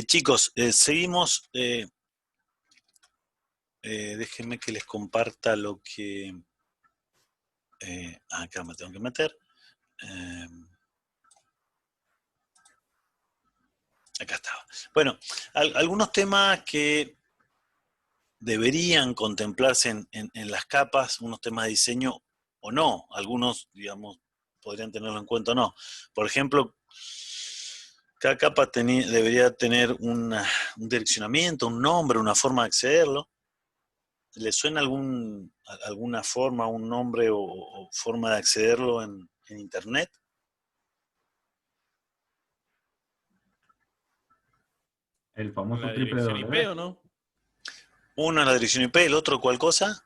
Chicos, seguimos. Déjenme que les comparta lo que... acá me tengo que meter. Eh, acá estaba. Bueno, algunos temas que deberían contemplarse en las capas, unos temas de diseño o no. Algunos, digamos, podrían tenerlo en cuenta o no. Por ejemplo, cada capa debería tener un direccionamiento, un nombre, una forma de accederlo. ¿Le suena alguna forma, un nombre o forma de accederlo en Internet? El La famoso triple dirección IP, W. ¿o no? Uno es la dirección IP, el otro, ¿cuál cosa?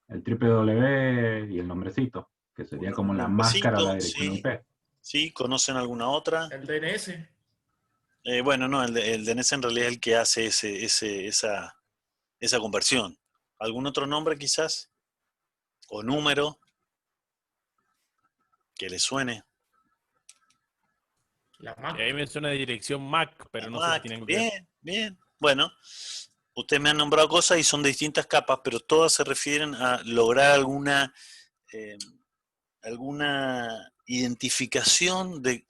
El triple W y el nombrecito, que sería como Un la máscara de la nombrecito, dirección sí. IP. Sí, ¿conocen alguna otra? El DNS. Bueno, no, el DNS en realidad es el que hace esa conversión. ¿Algún otro nombre quizás? ¿O número que le suene? La A mí Mac. me suena de dirección MAC, La pero no sé si Mac. tiene algo que ver. Bien, bien. Bueno, ustedes me han nombrado cosas y son de distintas capas, pero todas se refieren a lograr eh, alguna identificación de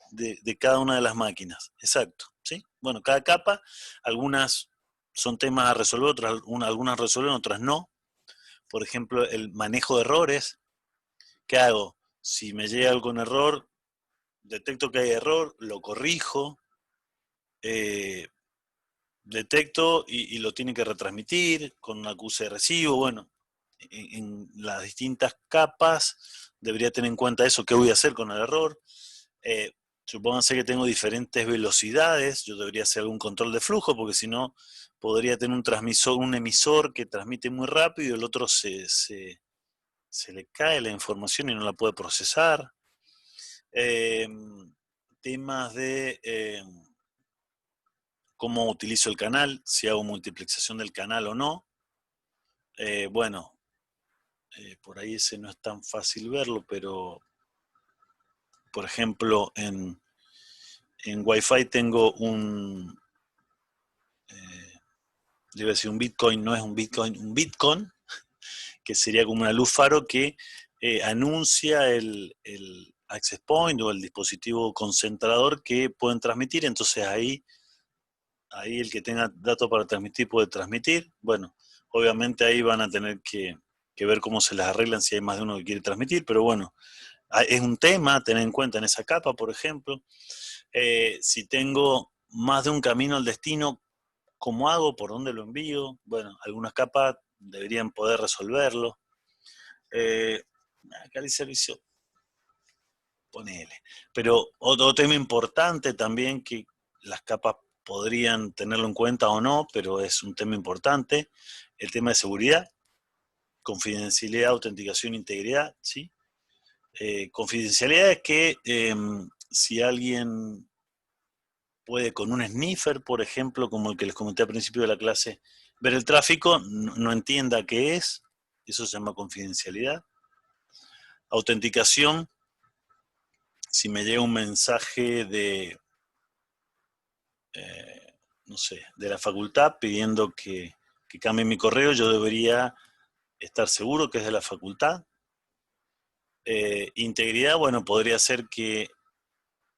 cada una de las máquinas. Exacto, ¿sí? Bueno, cada capa, algunas son temas a resolver, algunas resuelven, otras no. Por ejemplo, el manejo de errores. ¿Qué hago? Si me llega algo con error, detecto que hay error, lo corrijo, eh, detecto y lo tiene que retransmitir con un acuse de recibo. Bueno, en las distintas capas debería tener en cuenta eso, qué voy a hacer con el error. Supónganse que tengo diferentes velocidades, yo debería hacer algún control de flujo, porque si no, podría tener un emisor que transmite muy rápido y el otro se le cae la información y no la puede procesar. Eh, temas de cómo utilizo el canal, si hago multiplexación del canal o no. Bueno, por ahí ese no es tan fácil verlo, pero por ejemplo en Wi-Fi tengo le iba a decir un Bitcoin, no es un Bitcoin, un Bitcoin, que sería como una luz faro que anuncia el access point o el dispositivo concentrador que pueden transmitir. Entonces ahí el que tenga datos para transmitir puede transmitir. Bueno, obviamente ahí van a tener que ver cómo se las arreglan si hay más de uno que quiere transmitir, pero bueno, es un tema a tener en cuenta en esa capa, por ejemplo. Si tengo más de un camino al destino, ¿cómo hago? ¿Por dónde lo envío? Bueno, algunas capas deberían poder resolverlo. Acá el servicio, ponele. Pero otro tema importante también que las capas podrían tenerlo en cuenta o no, pero es un tema importante, el tema de seguridad, confidencialidad, autenticación, integridad, ¿sí? Confidencialidad es que si alguien puede con un sniffer, por ejemplo, como el que les comenté al principio de la clase, ver el tráfico, no entienda qué es, eso se llama confidencialidad. Autenticación, si me llega un mensaje no sé, de la facultad pidiendo que cambie mi correo, yo debería estar seguro que es de la facultad. Integridad, bueno, podría ser que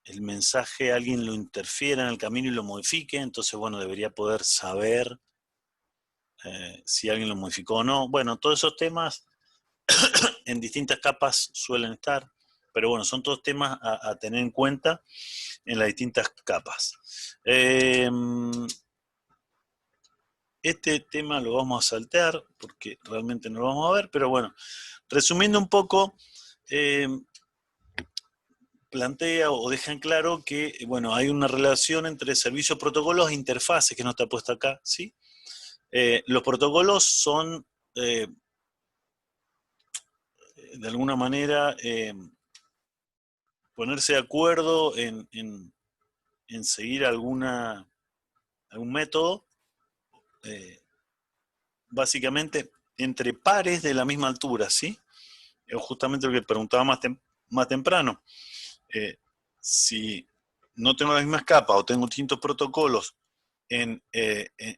el mensaje alguien lo interfiera en el camino y lo modifique, entonces, bueno, debería poder saber si alguien lo modificó o no. Bueno, todos esos temas en distintas capas suelen estar, pero bueno, son todos temas a tener en cuenta en las distintas capas. Este tema lo vamos a saltear porque realmente no lo vamos a ver, pero bueno, resumiendo un poco, plantea o deja en claro que, bueno, hay una relación entre servicios, protocolos e interfaces, que no está puesta acá, ¿sí? Los protocolos son, de alguna manera, ponerse de acuerdo en seguir algún método, eh, básicamente entre pares de la misma altura, ¿sí? Es justamente lo que preguntaba más temprano. Si no tengo las mismas capas o tengo distintos protocolos en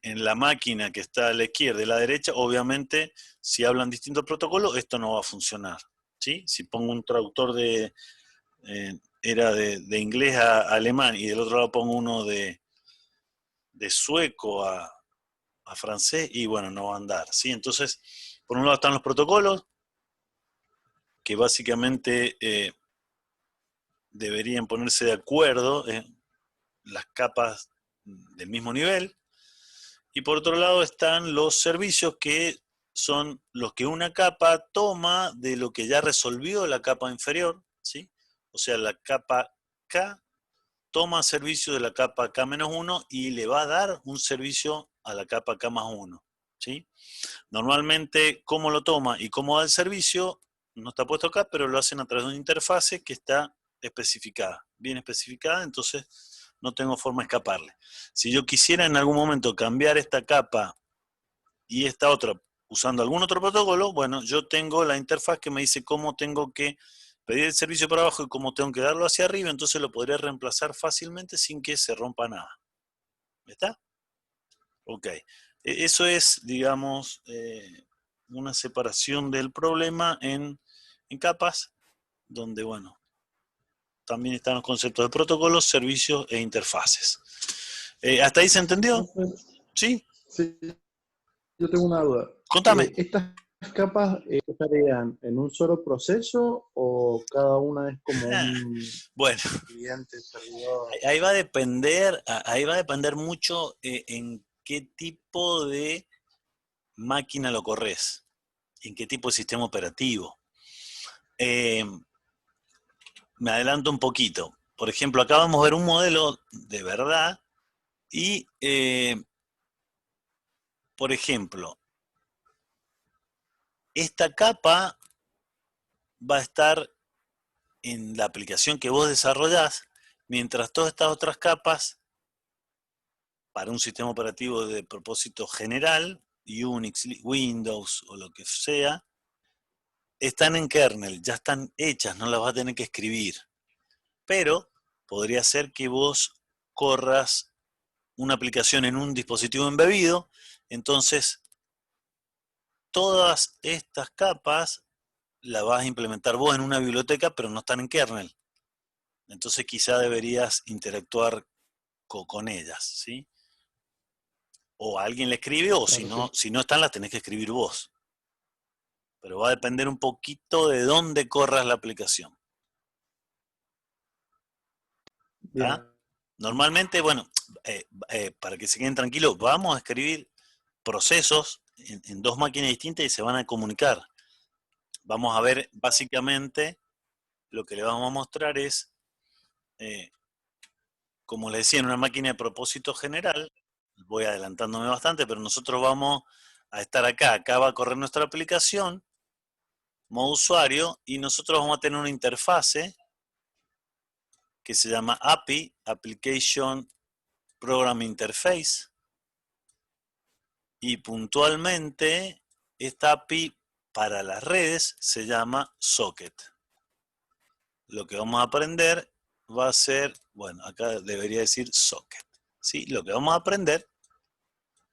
la máquina que está a la izquierda y a la derecha, obviamente, si hablan distintos protocolos, esto no va a funcionar, ¿sí? Si pongo un traductor de inglés a alemán y del otro lado pongo uno de sueco a francés, y bueno, no va a andar, ¿sí? Entonces, por un lado están los protocolos, que básicamente deberían ponerse de acuerdo las capas del mismo nivel, y por otro lado están los servicios, que son los que una capa toma de lo que ya resolvió la capa inferior, ¿sí? O sea, la capa K toma servicio de la capa K-1 y le va a dar un servicio a la capa K+1, ¿sí? Normalmente, cómo lo toma y cómo da el servicio, no está puesto acá, pero lo hacen a través de una interfase que está especificada, bien especificada, entonces no tengo forma de escaparle. Si yo quisiera en algún momento cambiar esta capa y esta otra usando algún otro protocolo, bueno, yo tengo la interfaz que me dice cómo tengo que pedir el servicio para abajo y cómo tengo que darlo hacia arriba, entonces lo podría reemplazar fácilmente sin que se rompa nada. ¿Está? Ok. Eso es, digamos, una separación del problema en capas, donde, bueno, también están los conceptos de protocolos, servicios e interfaces. ¿Hasta ahí se entendió? ¿Sí? Sí, yo tengo una duda. Contame. ¿Estas capas estarían en un solo proceso o cada una es como un Bueno, cliente, servidor? ahí va a depender mucho en qué tipo de máquina lo corres, en qué tipo de sistema operativo. Me adelanto un poquito. Por ejemplo, acá vamos a ver un modelo de verdad y, por ejemplo, esta capa va a estar en la aplicación que vos desarrollás, mientras todas estas otras capas, para un sistema operativo de propósito general, Unix, Windows o lo que sea, están en kernel, ya están hechas, no las vas a tener que escribir. Pero podría ser que vos corras una aplicación en un dispositivo embebido, entonces todas estas capas las vas a implementar vos en una biblioteca, pero no están en kernel. Entonces quizá deberías interactuar con ellas, ¿sí? O alguien le escribe, o Claro, si no están, las tenés que escribir vos. Pero va a depender un poquito de dónde corras la aplicación. ¿Ah? Normalmente, bueno, para que se queden tranquilos, vamos a escribir procesos en dos máquinas distintas y se van a comunicar. Vamos a ver, básicamente, lo que le vamos a mostrar es, como les decía, en una máquina de propósito general, voy adelantándome bastante, pero nosotros vamos a estar acá va a correr nuestra aplicación, modo usuario, y nosotros vamos a tener una interfase que se llama API, Application Program Interface, y puntualmente esta API para las redes se llama Socket. Lo que vamos a aprender va a ser, bueno, acá debería decir Socket, ¿sí? Lo que vamos a aprender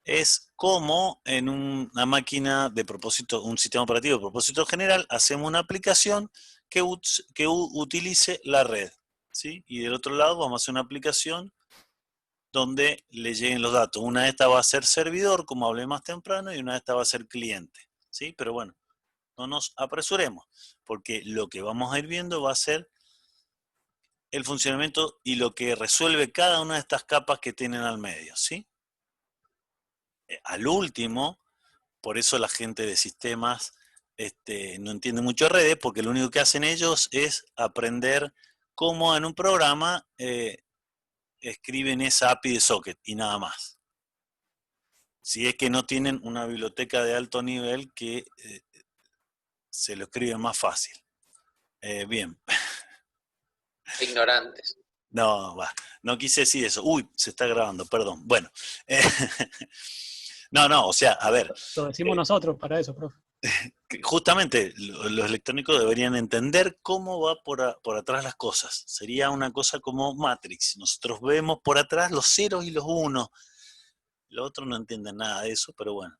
es cómo en una máquina de propósito, un sistema operativo de propósito general, hacemos una aplicación que utilice la red, ¿sí? Y del otro lado vamos a hacer una aplicación donde le lleguen los datos. Una de estas va a ser servidor, como hablé más temprano, y una de estas va a ser cliente, ¿sí? Pero bueno, no nos apresuremos, porque lo que vamos a ir viendo va a ser el funcionamiento y lo que resuelve cada una de estas capas que tienen al medio, ¿sí? Al último, por eso la gente de sistemas no entiende mucho redes, porque lo único que hacen ellos es aprender cómo en un programa escriben esa API de socket y nada más. Si es que no tienen una biblioteca de alto nivel que se lo escribe más fácil. Bien. Ignorantes. No, no quise decir eso. Uy, se está grabando, perdón. Bueno. No, o sea, a ver. Lo decimos nosotros para eso, profe. justamente los electrónicos deberían entender cómo va por atrás las cosas. Sería una cosa como Matrix. Nosotros vemos por atrás los ceros y los unos. Los otros no entienden nada de eso, pero bueno,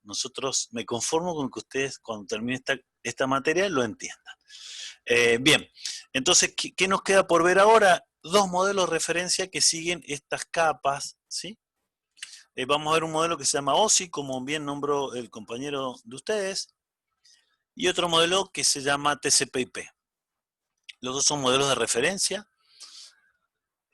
me conformo con que ustedes cuando termine esta materia lo entiendan. Bien, entonces, ¿qué nos queda por ver ahora? Dos modelos de referencia que siguen estas capas, ¿sí? Vamos a ver un modelo que se llama OSI, como bien nombró el compañero de ustedes, y otro modelo que se llama TCP/IP. Los dos son modelos de referencia.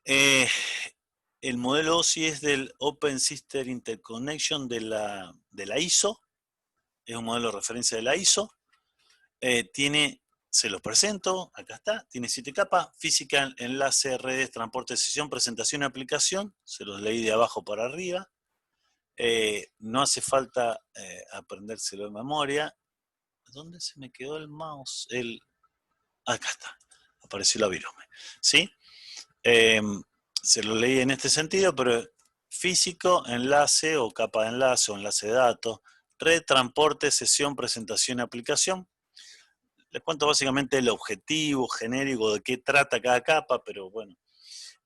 El modelo OSI es del Open System Interconnection de la ISO, es un modelo de referencia de la ISO. Se los presento, acá está, tiene 7 capas: física, enlace, redes, transporte, sesión, presentación y aplicación. Se los leí de abajo para arriba. No hace falta aprendérselo de memoria. ¿Dónde se me quedó el mouse? Acá está, apareció la virome. ¿Sí? Se lo leí en este sentido, pero físico, enlace o capa de enlace o enlace de datos, red, transporte, sesión, presentación y aplicación. Les cuento básicamente el objetivo genérico de qué trata cada capa, pero bueno,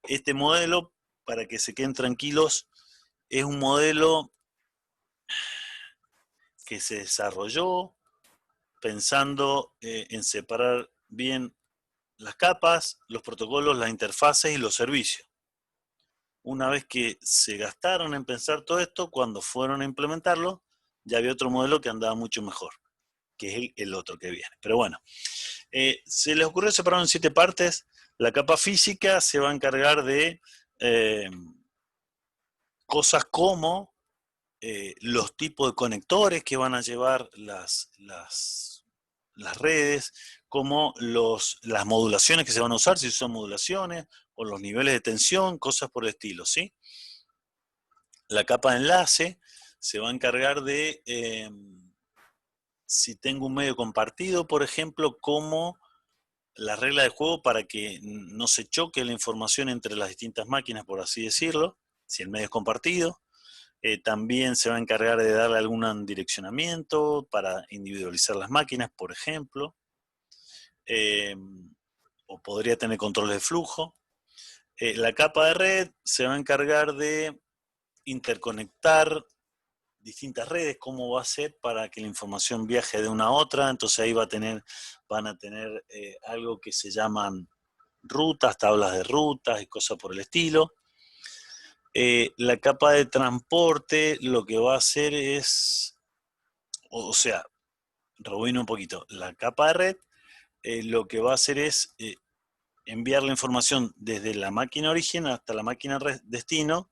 este modelo, para que se queden tranquilos, es un modelo que se desarrolló pensando en separar bien las capas, los protocolos, las interfaces y los servicios. Una vez que se gastaron en pensar todo esto, cuando fueron a implementarlo, ya había otro modelo que andaba mucho mejor, que es el otro que viene. Pero bueno, se les ocurrió separarlo en 7 partes. La capa física se va a encargar de cosas como los tipos de conectores que van a llevar las redes, como las modulaciones que se van a usar, si son modulaciones, o los niveles de tensión, cosas por el estilo, ¿sí? La capa de enlace se va a encargar de, si tengo un medio compartido, por ejemplo, como la regla de juego para que no se choque la información entre las distintas máquinas, por así decirlo, si el medio es compartido. También se va a encargar de darle algún direccionamiento para individualizar las máquinas, por ejemplo. O podría tener controles de flujo. La capa de red se va a encargar de interconectar distintas redes, cómo va a ser para que la información viaje de una a otra. Entonces ahí van a tener algo que se llaman rutas, tablas de rutas y cosas por el estilo. La capa de transporte lo que va a hacer es, o sea, rebobino un poquito, la capa de red lo que va a hacer es enviar la información desde la máquina origen hasta la máquina destino,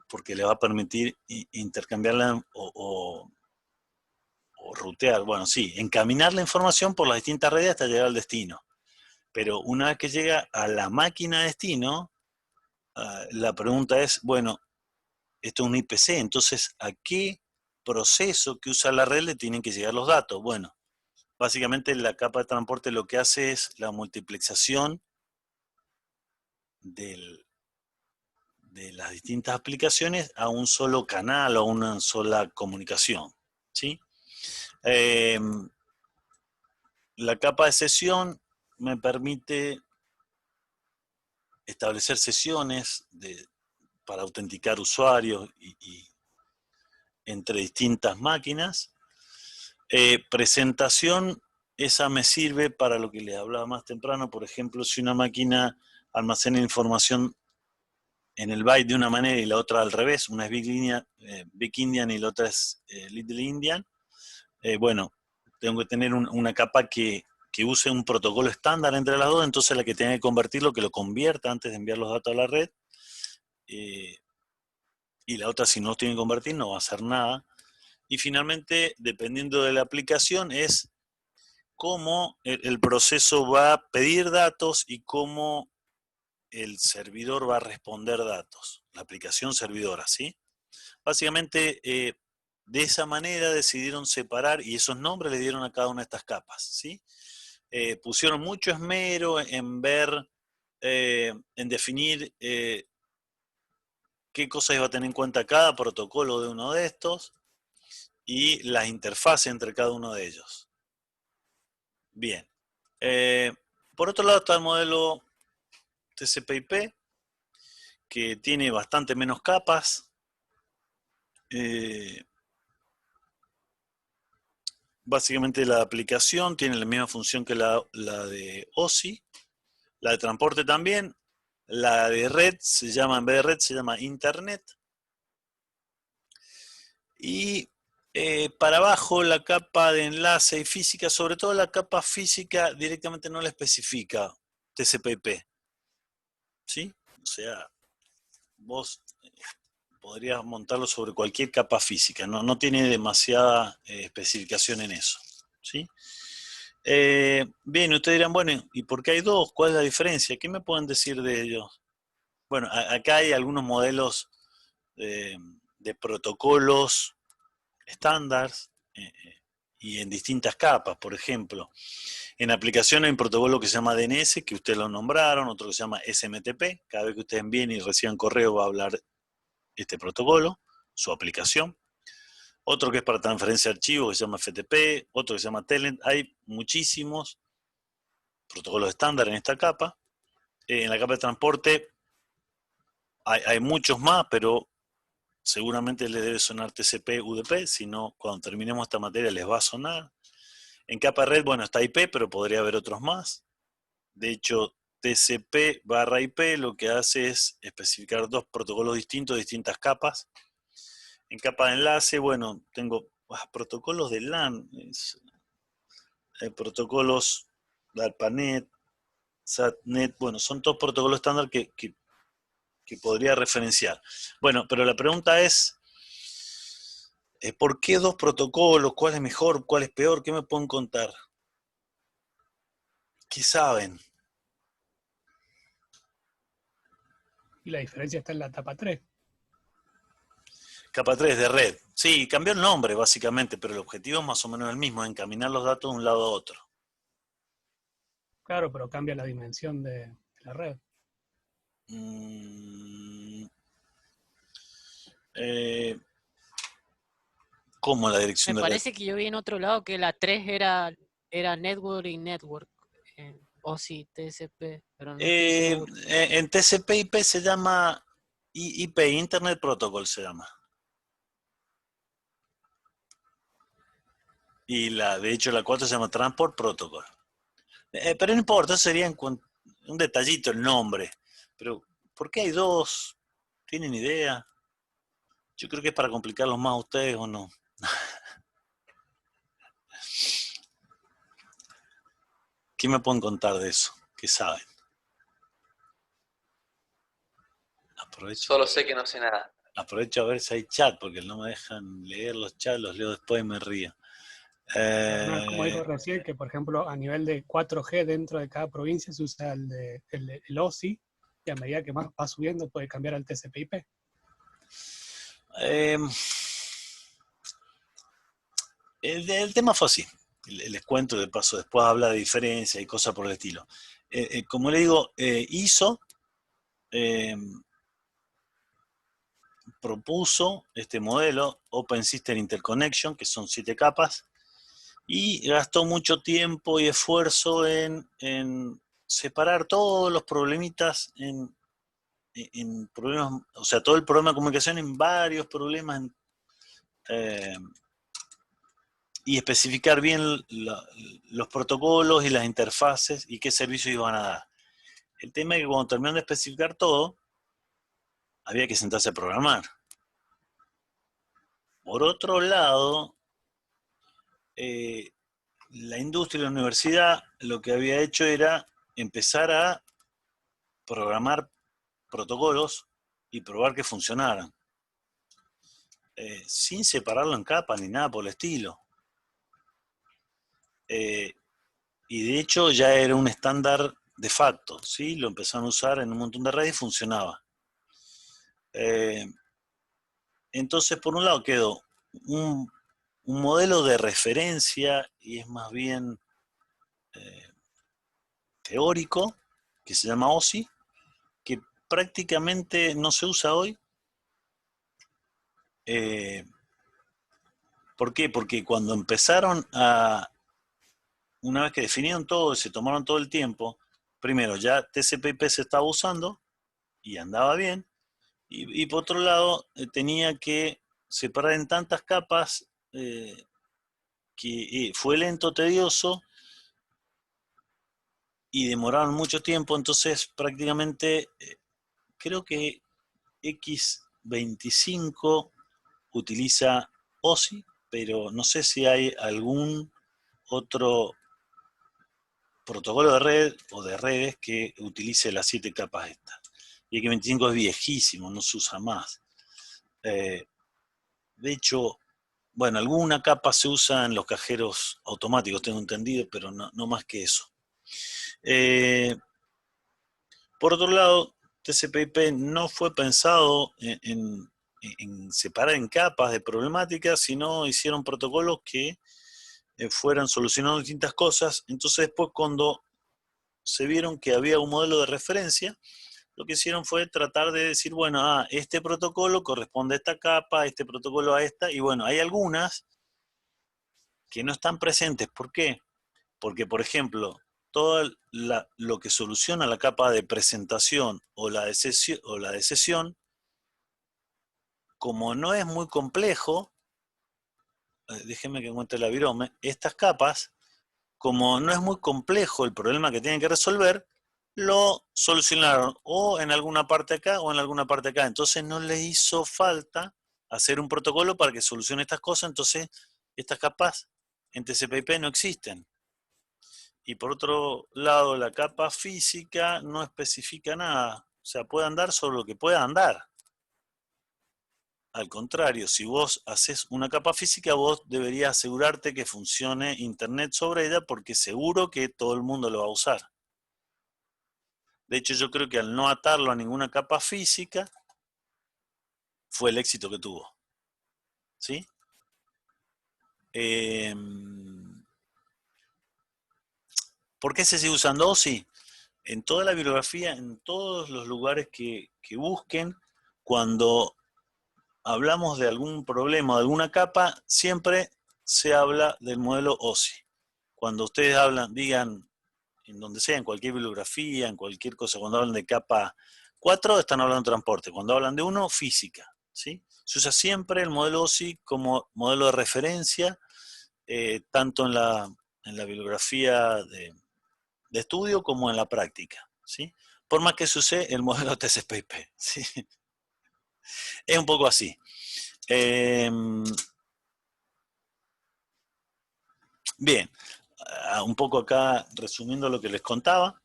porque le va a permitir intercambiarla o rutear, bueno, sí, encaminar la información por las distintas redes hasta llegar al destino. Pero una vez que llega a la máquina destino, la pregunta es, bueno, esto es un IPC, entonces, ¿a qué proceso que usa la red le tienen que llegar los datos? Bueno, básicamente la capa de transporte lo que hace es la multiplexación de las distintas aplicaciones a un solo canal o a una sola comunicación, ¿sí? La capa de sesión me permite establecer sesiones para autenticar usuarios y entre distintas máquinas. Presentación, esa me sirve para lo que les hablaba más temprano. Por ejemplo, si una máquina almacena información en el byte de una manera y la otra al revés, una es Big Indian y la otra es Little Indian, bueno, tengo que tener una capa que use un protocolo estándar entre las dos, entonces la que tenga que convertirlo, que lo convierta antes de enviar los datos a la red, y la otra, si no tiene que convertir, no va a hacer nada. Y finalmente, dependiendo de la aplicación, es cómo el proceso va a pedir datos y cómo el servidor va a responder datos, la aplicación servidora, ¿sí? Básicamente, de esa manera decidieron separar y esos nombres le dieron a cada una de estas capas, ¿sí? Pusieron mucho esmero en ver, en definir qué cosas iba a tener en cuenta cada protocolo de uno de estos. y las interfaces entre cada uno de ellos. Bien. Por otro lado está el modelo TCP/IP, que tiene bastante menos capas. Básicamente la aplicación tiene la misma función que la de OSI, la de transporte también, la de red se llama, en vez de red se llama Internet. Y para abajo la capa de enlace y física, sobre todo la capa física directamente no la especifica TCP/IP. ¿Sí? O sea, vos podrías montarlo sobre cualquier capa física, no tiene demasiada especificación en eso. ¿Sí? Bien, ustedes dirán, bueno, ¿y por qué hay dos? ¿Cuál es la diferencia? ¿Qué me pueden decir de ellos? Bueno, acá hay algunos modelos de protocolos estándar y en distintas capas. Por ejemplo, en aplicación hay un protocolo que se llama DNS, que ustedes lo nombraron, otro que se llama SMTP. Cada vez que ustedes envíen y reciban correo va a hablar este protocolo, su aplicación. Otro que es para transferencia de archivos, que se llama FTP, otro que se llama Telnet. Hay muchísimos protocolos estándar en esta capa. En la capa de transporte hay muchos más, pero seguramente les debe sonar TCP, UDP, si no, cuando terminemos esta materia les va a sonar. En capa de red, bueno, está IP, pero podría haber otros más. De hecho, TCP/IP lo que hace es especificar dos protocolos distintos, distintas capas. En capa de enlace, bueno, tengo protocolos de LAN, protocolos de ARPANET, SATNET, bueno, son todos protocolos estándar que podría referenciar. Bueno, pero la pregunta es, ¿por qué dos protocolos? ¿Cuál es mejor? ¿Cuál es peor? ¿Qué me pueden contar? ¿Qué saben? Y la diferencia está en la etapa 3. Capa 3 de red. Sí, cambió el nombre básicamente, pero el objetivo es más o menos el mismo, encaminar los datos de un lado a otro. Claro, pero cambia la dimensión de la red. ¿Cómo la dirección Me de red? parece que yo vi en otro lado que la 3 era Network y Network. O sí, TCP, pero no estoy seguro. En TCP/IP se llama IP, Internet Protocol se llama. Y de hecho la 4 se llama Transport Protocol. Pero no importa, eso sería un detallito el nombre. Pero, ¿por qué hay dos? ¿Tienen idea? Yo creo que es para complicarlos más a ustedes o no. ¿Qué me pueden contar de eso? ¿Qué saben? Solo sé que no sé nada. Aprovecho a ver si hay chat, porque no me dejan leer los chats, los leo después y me río. No es como dijo recién, que por ejemplo a nivel de 4G dentro de cada provincia se usa el OSI, y a medida que más va subiendo puede cambiar al TCP/IP. El tema fue así. Les cuento de paso, después habla de diferencia y cosas por el estilo. Como le digo, ISO propuso este modelo, Open System Interconnection, que son 7 capas, y gastó mucho tiempo y esfuerzo en separar todos los problemitas en problemas, o sea, todo el problema de comunicación en varios problemas y especificar bien los protocolos y las interfaces y qué servicios iban a dar. El tema es que cuando terminaron de especificar todo, había que sentarse a programar. Por otro lado, la industria y la universidad lo que había hecho era empezar a programar protocolos y probar que funcionaran. Sin separarlo en capas ni nada por el estilo. Y de hecho ya era un estándar de facto, ¿sí? Lo empezaron a usar en un montón de redes y funcionaba. Entonces, por un lado quedó un modelo de referencia y es más bien teórico, que se llama OSI, que prácticamente no se usa hoy, ¿Por qué? Porque cuando una vez que definieron todo y se tomaron todo el tiempo, primero ya TCP/IP se estaba usando y andaba bien, y por otro lado tenía que separar en tantas capas que fue lento, tedioso y demoraron mucho tiempo, entonces prácticamente creo que X25 utiliza OSI, pero no sé si hay algún otro protocolo de red o de redes que utilice las 7 capas estas. Y X25 es viejísimo, no se usa más. De hecho, bueno, alguna capa se usa en los cajeros automáticos, tengo entendido, pero no más que eso. Por otro lado, TCP/IP no fue pensado en separar en capas de problemáticas, sino hicieron protocolos que fueran solucionando distintas cosas. Entonces después, cuando se vieron que había un modelo de referencia, lo que hicieron fue tratar de decir, bueno, este protocolo corresponde a esta capa, este protocolo a esta, y bueno, hay algunas que no están presentes. ¿Por qué? Porque, por ejemplo, todo lo que soluciona la capa de presentación o la de sesión, como no es muy complejo, déjenme que encuentre la virome, estas capas, como no es muy complejo el problema que tienen que resolver, lo solucionaron o en alguna parte acá o en alguna parte acá. Entonces no les hizo falta hacer un protocolo para que solucione estas cosas, entonces estas capas en TCP/IP no existen. Y por otro lado, la capa física no especifica nada. O sea, puede andar sobre lo que pueda andar. Al contrario, si vos haces una capa física, vos deberías asegurarte que funcione Internet sobre ella, porque seguro que todo el mundo lo va a usar. De hecho, yo creo que al no atarlo a ninguna capa física, fue el éxito que tuvo. ¿Sí? ¿Por qué se sigue usando OSI? En toda la bibliografía, en todos los lugares que busquen, cuando hablamos de algún problema, de alguna capa, siempre se habla del modelo OSI. Cuando ustedes digan, en donde sea, en cualquier bibliografía, en cualquier cosa, cuando hablan de capa 4, están hablando de transporte. Cuando hablan de 1, física. ¿Sí? Se usa siempre el modelo OSI como modelo de referencia, tanto en la bibliografía de estudio como en la práctica. ¿Sí? Por más que se use el modelo TCP/IP. ¿Sí? Es un poco así. Bien, un poco acá resumiendo lo que les contaba,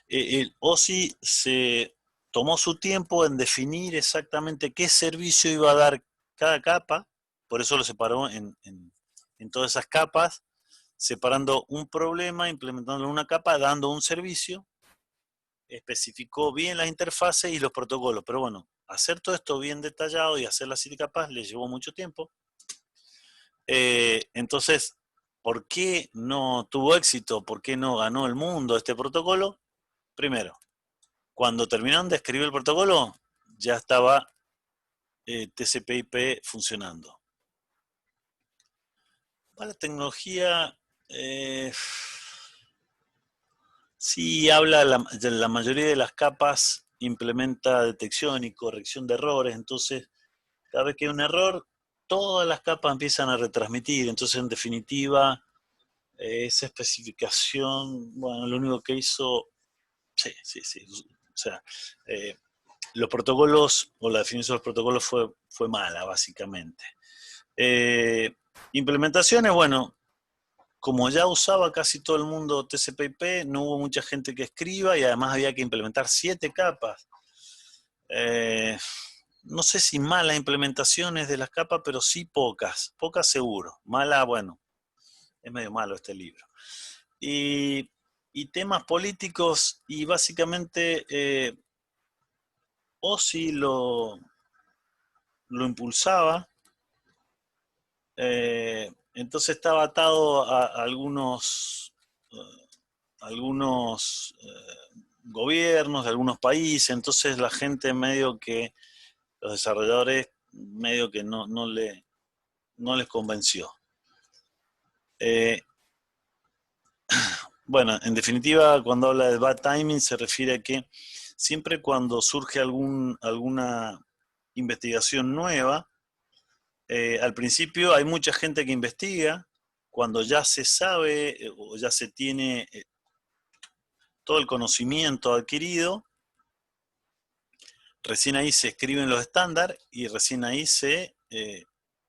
el OSI se tomó su tiempo en definir exactamente qué servicio iba a dar cada capa, por eso lo separó en todas esas capas, separando un problema, implementándolo en una capa, dando un servicio, especificó bien las interfaces y los protocolos, pero bueno, hacer todo esto bien detallado y hacer las 7 capas le llevó mucho tiempo. Entonces, ¿por qué no tuvo éxito? ¿Por qué no ganó el mundo este protocolo? Primero, cuando terminaron de escribir el protocolo, ya estaba TCP/IP funcionando. La tecnología sí habla de la mayoría de las capas, implementa detección y corrección de errores, entonces cada vez que hay un error, todas las capas empiezan a retransmitir, entonces en definitiva esa especificación, bueno, lo único que hizo, sí, o sea, los protocolos, o la definición de los protocolos fue mala, básicamente. Implementaciones, bueno, como ya usaba casi todo el mundo TCP/IP, no hubo mucha gente que escriba y además había que implementar 7 capas. No sé si malas implementaciones de las capas, pero sí pocas seguro. Mala, bueno, es medio malo este libro. Y temas políticos, y básicamente OSI lo impulsaba, entonces estaba atado a algunos gobiernos de algunos países, entonces la gente medio que, los desarrolladores medio que no le no les convenció. Bueno, en definitiva, cuando habla de bad timing se refiere a que siempre cuando surge alguna investigación nueva, al principio hay mucha gente que investiga, cuando ya se sabe o ya se tiene todo el conocimiento adquirido, recién ahí se escriben los estándares y recién ahí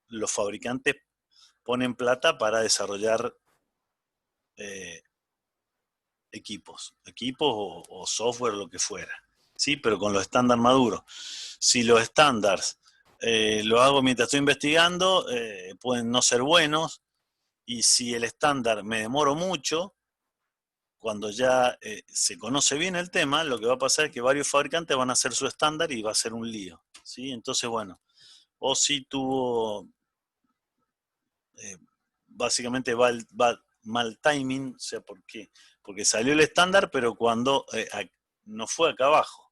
los fabricantes ponen plata para desarrollar equipos o software, lo que fuera, ¿sí? Pero con los estándares maduros. Si los estándares lo hago mientras estoy investigando, pueden no ser buenos, y si el estándar me demoro mucho, cuando ya se conoce bien el tema, lo que va a pasar es que varios fabricantes van a hacer su estándar y va a ser un lío, ¿sí? Entonces, bueno, OSI tuvo, básicamente va mal timing, o sea, ¿por qué? Porque salió el estándar, pero cuando no fue acá abajo,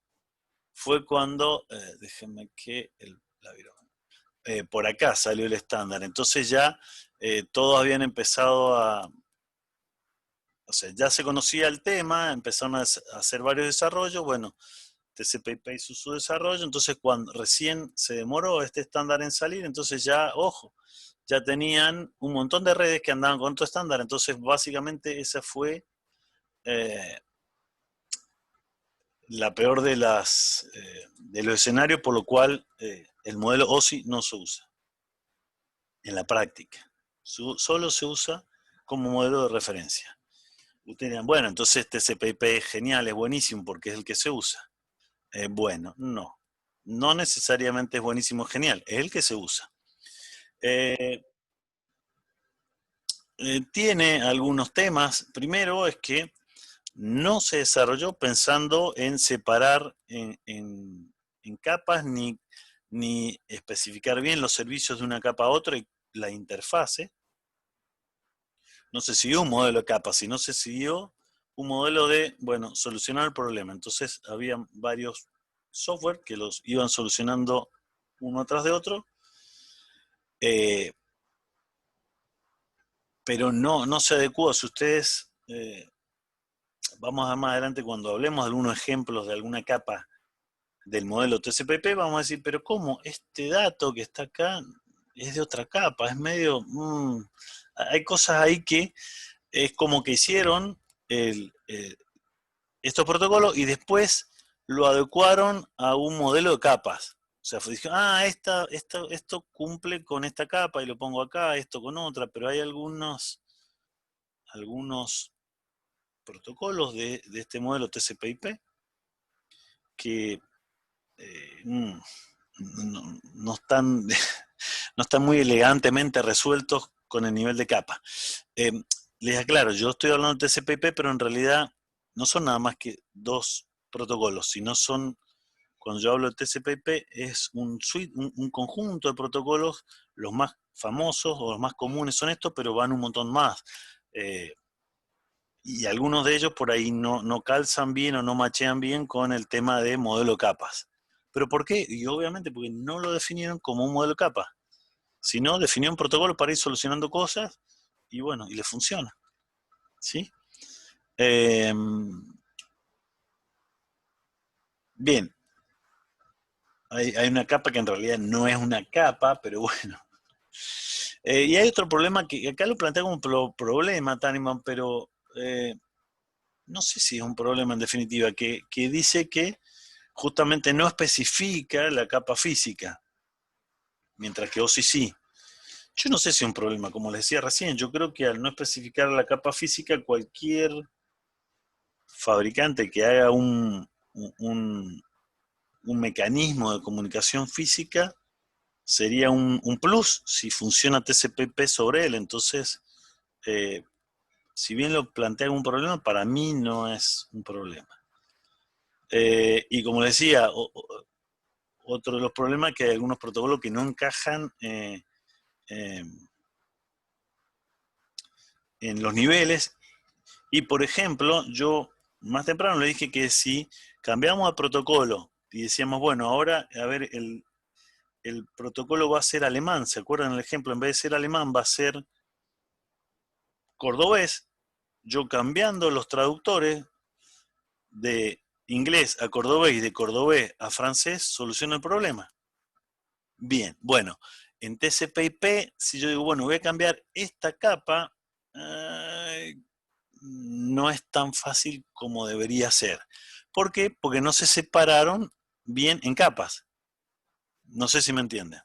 fue cuando, déjenme que la vieron. Por acá salió el estándar, entonces ya todos habían empezado o sea, ya se conocía el tema, empezaron a hacer varios desarrollos, bueno, TCP/IP hizo su desarrollo, entonces cuando recién se demoró este estándar en salir, entonces ya, ojo, ya tenían un montón de redes que andaban con otro estándar, entonces básicamente esa fue la peor de los escenarios, por lo cual el modelo OSI no se usa en la práctica. Solo se usa como modelo de referencia. Ustedes dirán, bueno, entonces TCP/IP es genial, es buenísimo porque es el que se usa. Bueno, no. No necesariamente es buenísimo, genial, es el que se usa. Tiene algunos temas. Primero es que no se desarrolló pensando en separar en capas ni especificar bien los servicios de una capa a otra y la interfase. No se siguió un modelo de capas, sino se siguió un modelo de, bueno, solucionar el problema. Entonces había varios software que los iban solucionando uno tras de otro, pero no se adecuó. Si ustedes, vamos a ver más adelante cuando hablemos de algunos ejemplos de alguna capa del modelo TCP/IP, vamos a decir, pero ¿cómo? Este dato que está acá es de otra capa, es medio... hay cosas ahí que es como que hicieron estos protocolos y después lo adecuaron a un modelo de capas. O sea, dijeron, esto cumple con esta capa y lo pongo acá, esto con otra, pero hay algunos protocolos de este modelo TCP/IP que no están muy elegantemente resueltos con el nivel de capa. Les aclaro, yo estoy hablando de TCP/IP, pero en realidad no son nada más que dos protocolos, sino son, cuando yo hablo de TCP/IP, es un conjunto de protocolos, los más famosos o los más comunes son estos, pero van un montón más. Y algunos de ellos por ahí no calzan bien o no machean bien con el tema de modelo capas. ¿Pero por qué? Y obviamente porque no lo definieron como un modelo capa, sino definieron un protocolo para ir solucionando cosas y bueno, y les funciona. ¿Sí? Bien. Hay una capa que en realidad no es una capa, pero bueno. Y hay otro problema que acá lo plantea como problema, Taniman, pero no sé si es un problema en definitiva, que dice que justamente no especifica la capa física, mientras que OSI sí. Yo no sé si es un problema, como les decía recién, yo creo que al no especificar la capa física, cualquier fabricante que haga un mecanismo de comunicación física sería un plus si funciona TCP/IP sobre él. Entonces, si bien lo plantea como un problema, para mí no es un problema. Y como les decía, otro de los problemas es que hay algunos protocolos que no encajan en los niveles. Y por ejemplo, yo más temprano le dije que si cambiamos de protocolo y decíamos, bueno, ahora, a ver, el protocolo va a ser alemán. ¿Se acuerdan el ejemplo? En vez de ser alemán, va a ser cordobés. Yo cambiando los traductores de inglés a cordobés y de cordobés a francés, soluciono el problema. Bien, bueno, en TCP/IP, si yo digo, bueno, voy a cambiar esta capa, no es tan fácil como debería ser. ¿Por qué? Porque no se separaron bien en capas. No sé si me entienden.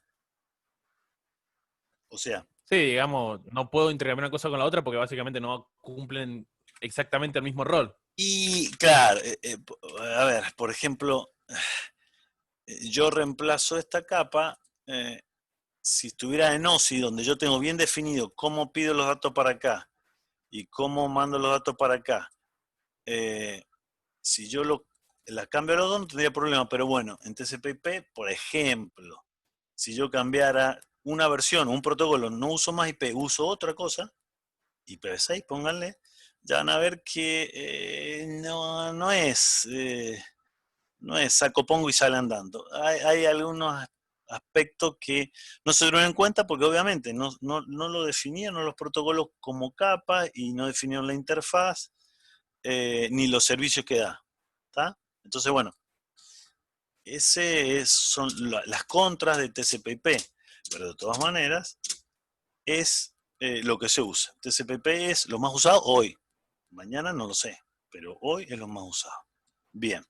O sea, Sí, digamos, no puedo integrar una cosa con la otra porque básicamente no cumplen exactamente el mismo rol. y claro, a ver, por ejemplo, yo reemplazo esta capa, si estuviera en OSI, donde yo tengo bien definido cómo pido los datos para acá y cómo mando los datos para acá, si yo la cambio a los dos no tendría problema, pero bueno, en TCP/IP, por ejemplo, si yo cambiara una versión, un protocolo, no uso más IP, uso otra cosa, IPv6, pónganle, ya van a ver que no es saco pongo y sale andando. Hay algunos aspectos que no se tuvieron en cuenta porque obviamente no lo definieron los protocolos como capa y no definieron la interfaz ni los servicios que da. ¿Tá? Entonces, bueno, son las contras de TCP/IP, pero de todas maneras es lo que se usa. TCP/IP es lo más usado hoy. Mañana no lo sé, pero hoy es lo más usado. Bien.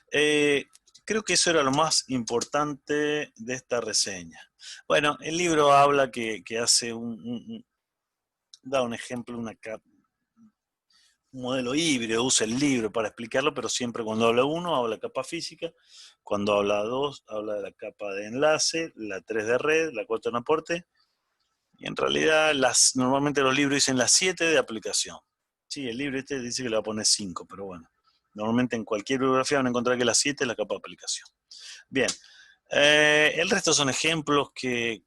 Creo que eso era lo más importante de esta reseña. Bueno, el libro habla que hace da un ejemplo, un modelo híbrido, usa el libro para explicarlo, pero siempre cuando habla uno, habla de capa física, cuando habla dos, habla de la capa de enlace, la 3 de red, la 4 en aporte, y en realidad normalmente los libros dicen las 7 de aplicación. Sí, el libro este dice que le va a poner 5, pero bueno. Normalmente en cualquier bibliografía van a encontrar que la 7 es la capa de aplicación. Bien, el resto son ejemplos que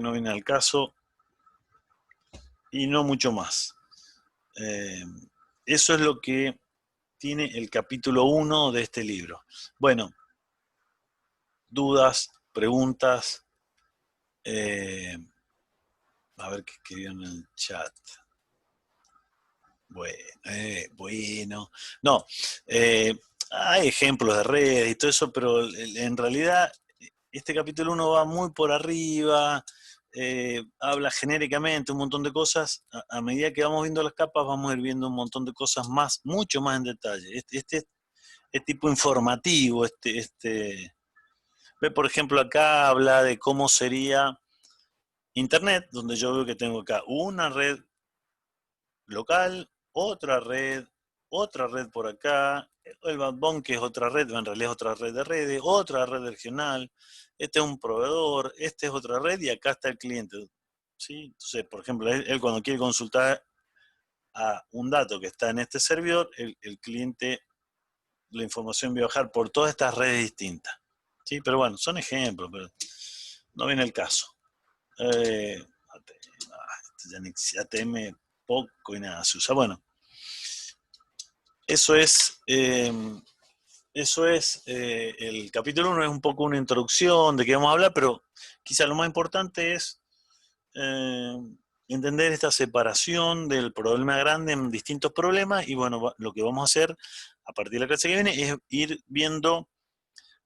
no vienen al caso y no mucho más. Eso es lo que tiene el capítulo 1 de este libro. Bueno, dudas, preguntas, a ver qué escribieron en el chat. Bueno. No, hay ejemplos de redes y todo eso, pero en realidad este capítulo 1 va muy por arriba, habla genéricamente un montón de cosas. A medida que vamos viendo las capas, vamos a ir viendo un montón de cosas más, mucho más en detalle. Este es tipo informativo. Ve, por ejemplo, acá habla de cómo sería Internet, donde yo veo que tengo acá una red local, otra red por acá, el backbone que es otra red, en realidad es otra red de redes, otra red regional, este es un proveedor, este es otra red y acá está el cliente. ¿Sí? Entonces, por ejemplo, él cuando quiere consultar a un dato que está en este servidor, el cliente, la información va a bajar por todas estas redes distintas. ¿Sí? Pero bueno, son ejemplos, pero no viene el caso. ATM poco y nada se usa. Bueno, eso es el capítulo 1, es un poco una introducción de qué vamos a hablar, pero quizá lo más importante es entender esta separación del problema grande en distintos problemas y bueno, lo que vamos a hacer a partir de la clase que viene es ir viendo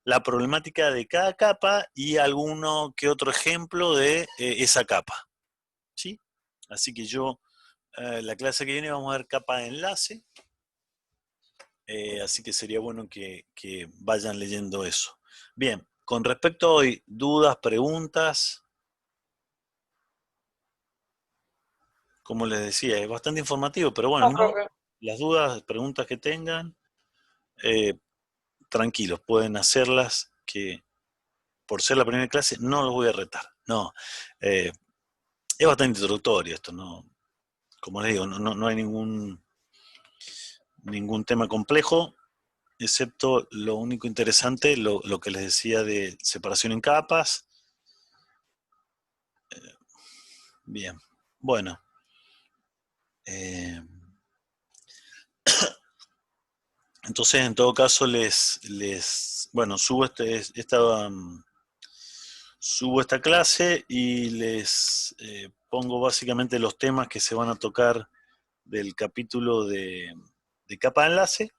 la problemática de cada capa y alguno que otro ejemplo de esa capa. ¿Sí? Así que la clase que viene vamos a ver capa de enlace, así que sería bueno que vayan leyendo eso. Bien, con respecto a hoy, dudas, preguntas, como les decía, es bastante informativo, pero bueno, las dudas, preguntas que tengan, tranquilos, pueden hacerlas, que por ser la primera clase no los voy a retar. No, es bastante introductorio esto, no, como les digo, no hay ningún tema complejo, excepto lo único interesante, lo que les decía de separación en capas. Bien, bueno. Entonces, en todo caso, bueno, subo esta subo esta clase y les pongo básicamente los temas que se van a tocar del capítulo de capa de enlace,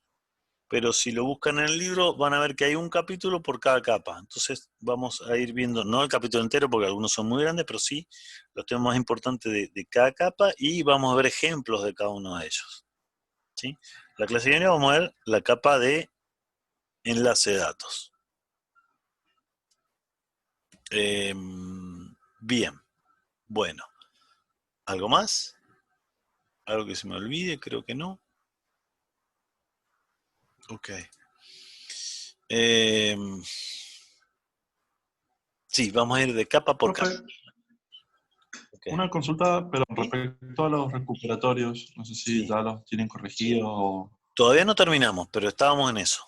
pero si lo buscan en el libro van a ver que hay un capítulo por cada capa. Entonces vamos a ir viendo, no el capítulo entero porque algunos son muy grandes, pero sí los temas más importantes de cada capa y vamos a ver ejemplos de cada uno de ellos. ¿Sí? La clase que viene vamos a ver la capa de enlace de datos. Bien, bueno. ¿Algo más? ¿Algo que se me olvide? Creo que no. Ok. Sí, vamos a ir de capa por capa. Profe, Okay. una consulta, pero respecto a los recuperatorios, no sé si Sí. ya los tienen corregidos o... Todavía no terminamos, pero estábamos en eso.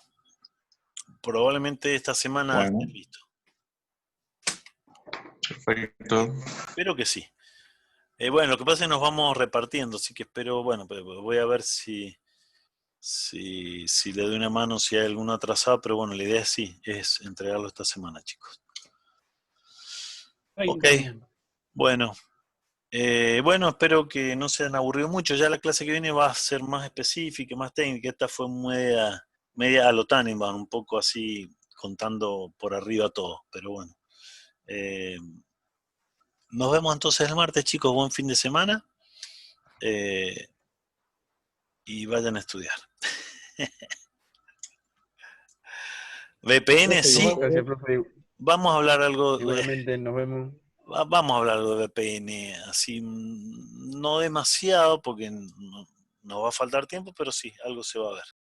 Probablemente esta semana Bueno. esté listo. Perfecto. Espero que sí. Bueno, lo que pasa es que nos vamos repartiendo, así que espero, bueno, pues voy a ver si le doy una mano, si hay alguno atrasado, pero bueno, la idea es sí, es entregarlo esta semana, chicos. Ok, bueno. Bueno, espero que no se hayan aburrido mucho. Ya la clase que viene va a ser más específica, más técnica. Esta fue media a lo Tannenbaum, un poco así contando por arriba todo, pero bueno. Nos vemos entonces el martes, chicos. Buen fin de semana. Y vayan a estudiar. VPN, sí. Gracias, profe. Vamos a hablar algo. Igualmente, nos vemos. Vamos a hablar algo de VPN, así no demasiado, porque nos va a faltar tiempo, pero sí, algo se va a ver.